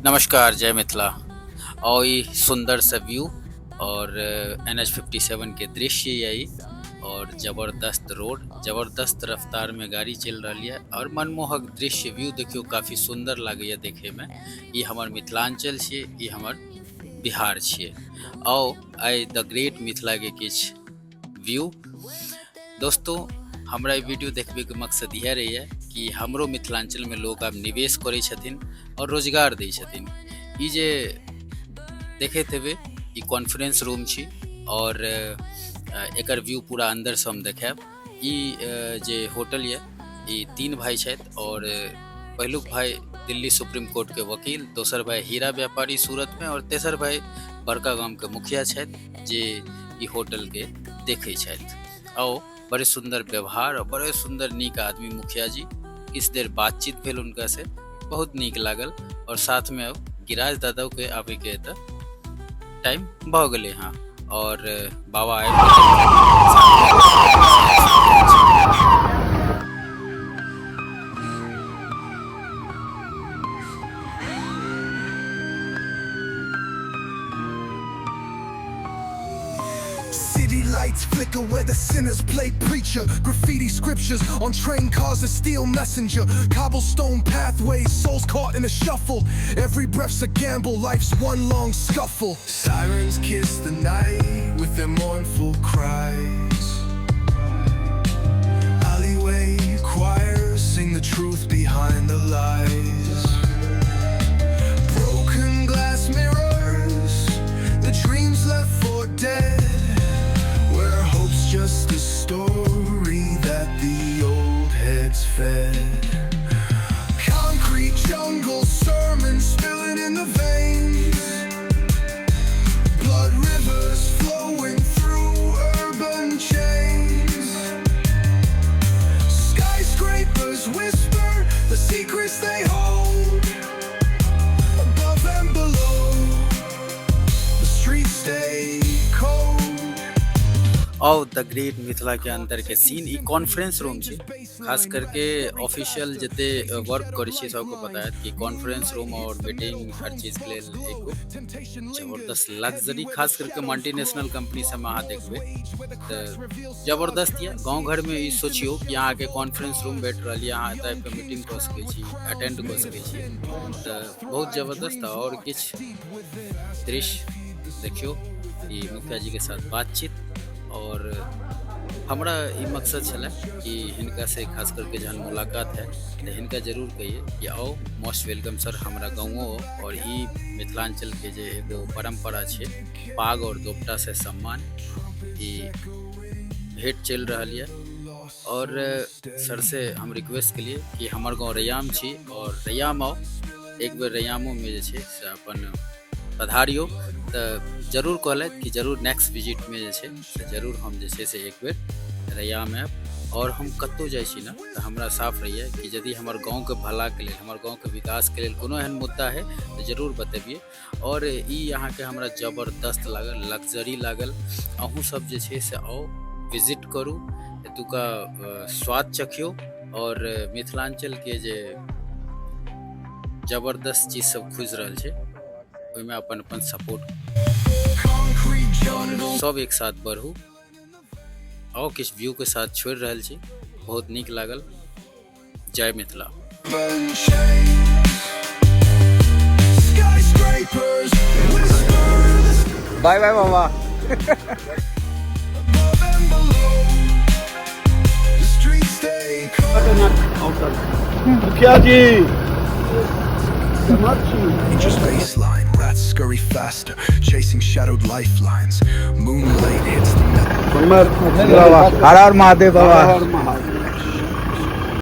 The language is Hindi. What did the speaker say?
नमस्कार, जय मिथिला। और ई सुंदर सा व्यू और NH57 के दृश्य यही और ज़बरदस्त रोड, ज़बरदस्त रफ्तार में गाड़ी चल रही है और मनमोहक दृश्य व्यू देखियो काफ़ी सुंदर लागैए देखे में। ई हमर मिथिलांचल छियै, ई हमर बिहार छियै। आओ आइ द ग्रेट मिथिला के किछ व्यू। दोस्तों, हमरा ई वीडियो देखबे के मकसद यह रही है कि हमरो मिथिलांचल में लोग आब निवेश करै छथिन और रोजगार दै छथिन। ई जे देखैत हेबै ई कॉन्फ्रेंस रूम छी और एकर व्यू पूरा अंदर से हम देखाब। ई जे होटल ये ई तीन भाई छथि और पहिलुक भाई दिल्ली सुप्रीम कोर्ट के वकील, दोसर भाई हीरा व्यापारी सूरत में और तेसर भाई बड़का गांव के मुखिया छथि जे ई होटल के देखै छथि। आओ बड़े सुंदर व्यवहार और बड़े सुंदर नीक आदमी मुखिया जी। इस देर बातचीत भेल उनका से, बहुत नीक लागल और साथ में अब गिराज दादा के आबे के टाइम भ गए हाँ और बाबा City lights flicker where the sinners play preacher. Graffiti scriptures on train cars, a steel messenger. Cobblestone pathways, souls caught in a shuffle. Every breath's a gamble, life's one long scuffle. Sirens kiss the night with their mournful cries. Alleyway choirs sing the truth behind the lies. Broken glass mirrors, the dreams left for dead. Just a story that the old heads fed. Concrete jungle sermons spilling in the veins. Blood rivers flowing through urban chains. Skyscrapers whisper the secrets they hold. Above and below, the streets stay cold. और द ग्रेट मिथिला के अंदर के सीन ई कॉन्फ्रेंस रूम छै। खास करके ऑफिशियल जते वर्क करै छै सबको पता है कि कॉन्फ्रेंस रूम और मीटिंग हर चीज के लेल एक जबरदस्त लग्जरी, खास करके मल्टीनेशनल कंपनी सब में अहाँ देखबै तो जबरदस्त ये। गांव घर में ई सोचियो कि अहाँ के कॉन्फ्रेंस रूम बैठ रहल ये, अहाँ एतय पे मीटिंग कर सकै छी, अटेंड कर सकै छी, तो बहुत जबरदस्त। और किछ दृश्य देखियो ई मुखिया जी के साथ बातचीत और हमरा ई मकसद छला कि हिनका से खास करके जहन मुलाकात है तो हिनका जरूर कहिए कि आओ, मोस्ट वेलकम सर। हमरा गाँवो और ई मिथिलांचल के जे एगो परंपरा छै पाग और दोपटा से सम्मान, ई भेंट चल रहा है। और सर से हम रिक्वेस्ट के लिए कि हमार गाँव रैयाम छी और रैयाम आओ, एक बेर रैयामो में जे छै से अपन पधारियो। तो जरूर कहलत कि जरूर नेक्स्ट विजिट में जे छै से जरूर हम जे छै से एक बेर रैयाम आएब। और हम कतौ जाइ छी ना तो हमरा साफ रहिए कि यदि हमर गाँव के भला के लेल, हमर गाँव के विकास के लेल कोनो एहन मुद्दा है तो जरूर बतेबिए। और ई यहाँ के हमरा जबरदस्त लागल, लग्जरी लागल। अहूँ सब जे छै से आओ, विजिट करू, एतुका स्वाद चखियो और मिथिलांचल के जे जबरदस्त चीज सब खुज रहल छै ओहिमे अपन अपन सपोर्ट सब एक साथ बढ़ू। आओ किस व्यू के साथ छोड़ रहल छी, बहुत नीक लागल। जय मिथिला। बाय बाय बाबा। मुखिया जी Just baseline, rats scurry faster, chasing shadowed lifelines. Moonlight hits the metal. Her her Mahadev Baba.